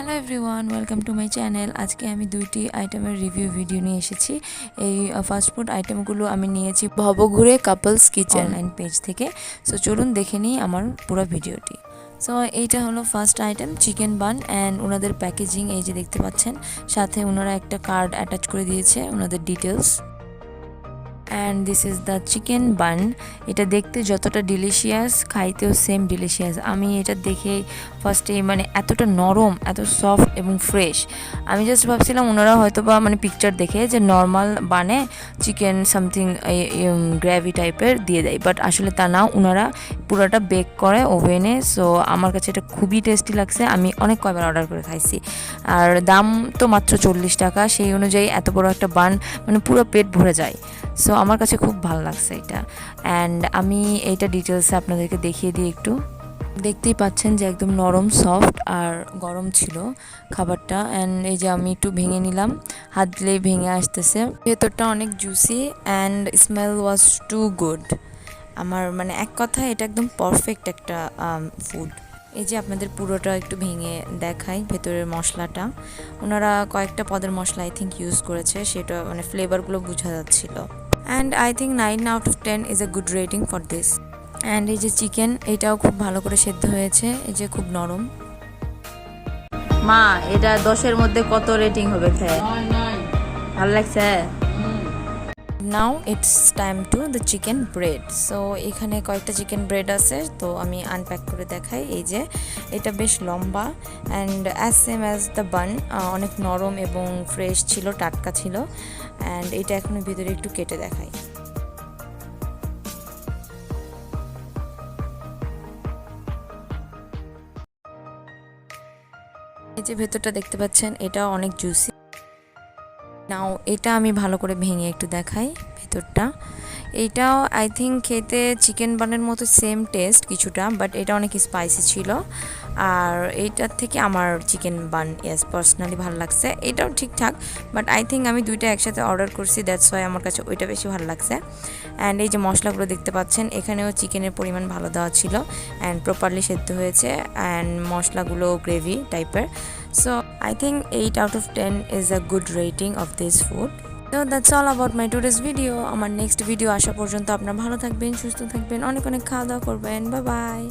Hello everyone, welcome to my channel. আজকে আমি দুইটি আইটেমের রিভিউ ভিডিও নিয়ে এসেছি। এই ফাস্টফুড আইটেমগুলো আমি নিয়েছি Bhabaghure couples kitchen online page থেকে। সো চলুন দেখে নিই আমার পুরো ভিডিওটি। সো এইটা হলো first item, chicken bun. And ওনাদের প্যাকেজিং এই যে দেখতে পাচ্ছেন, সাথে ওনারা একটা কার্ড অ্যাটাচ করে দিয়েছে ওনাদের details. And this is the chicken bun. এটা দেখতে যতটা ডিলিশিয়াস, খাইতেও সেম ডিলিশিয়াস। আমি এটা দেখে ফার্স্টে মানে এতটা নরম, এত সফট এবং ফ্রেশ। আমি জাস্ট ভাবছিলাম ওনারা হয়তো বা মানে পিকচার দেখে যে নর্মাল বানে চিকেন সামথিং গ্রেভি টাইপের দিয়ে দেয়, বাট আসলে তা না, ওনারা পুরোটা বেক করে ওভেনে। সো আমার কাছে এটা খুবই টেস্টি লাগছে। আমি অনেক কয়বার অর্ডার করে খাইছি, আর দাম তো মাত্র 40 টাকা। সেই অনুযায়ী এত বড় একটা বান মানে পুরো পেট ভরে যায়। সো আমার কাছে খুব ভালো লাগছে এটা। অ্যান্ড আমি এইটা ডিটেলসে আপনাদেরকে দেখিয়ে দিই একটু। দেখতেই পাচ্ছেন যে একদম নরম, সফট আর গরম ছিল খাবারটা। অ্যান্ড এই যে আমি একটু ভেঙে নিলাম, হাত দিলেই ভেঙে আসতেছে। ভেতরটা অনেক juicy and smell was too good. আমার মানে এক কথায় এটা একদম পারফেক্ট একটা ফুড। এই যে আপনাদের পুরোটা একটু ভেঙে দেখাই ভেতরের মশলাটা। ওনারা কয়েকটা পদের মশলা আই থিঙ্ক ইউজ করেছে, সেটা মানে ফ্লেভারগুলো বোঝা যাচ্ছিল। And I think 9 out of 10 is a good rating for this. And এই যে চিকেন, এটাও খুব ভালো করে সেদ্ধ হয়েছে, এই যে খুব নরম। মা, এটা 10-এর মধ্যে কত রেটিং হবে? ভালো লাগছে? Now it's time to the chicken bread. So এখানে কয়েকটা চিকেন ব্রেড আছে, তো আমি আনপ্যাক করে দেখাই। এই যে এটা বেশ লম্বা and as same as the bun, অনেক নরম এবং ফ্রেশ ছিল, টাটকা ছিল। অ্যান্ড এটা এখন ভিতরে একটু কেটে দেখাই। এই যে ভেতরটা দেখতে পাচ্ছেন, এটা অনেক জুসি। নাও এটা আমি ভালো করে ভেঙে একটু দেখাই ভেতরটা। এইটাও আই থিঙ্ক খেতে চিকেন বানের মতো সেম টেস্ট কিছুটা, বাট এটা অনেক স্পাইসি ছিল। আর এইটার থেকে আমার চিকেন বান পার্সোনালি ভালো লাগছে। এটাও ঠিকঠাক, বাট আই থিঙ্ক আমি দুইটা একসাথে অর্ডার করছি, দ্যাটস ওয়াই আমার কাছে ওইটা বেশি ভালো লাগছে। অ্যান্ড এই যে মশলাগুলো দেখতে পাচ্ছেন, এখানেও চিকেনের পরিমাণ ভালো দেওয়া ছিল অ্যান্ড প্রপারলি সেদ্ধ হয়েছে, অ্যান্ড মশলাগুলো গ্রেভি টাইপের। So I think 8 out of 10 is a good rating of this food. So that's all about my today's video. আমার নেক্সট ভিডিও আসা পর্যন্ত আপনারা ভালো থাকবেন, সুস্থ থাকবেন, অনেক অনেক খাওয়া দাওয়া করবেন। Bye bye.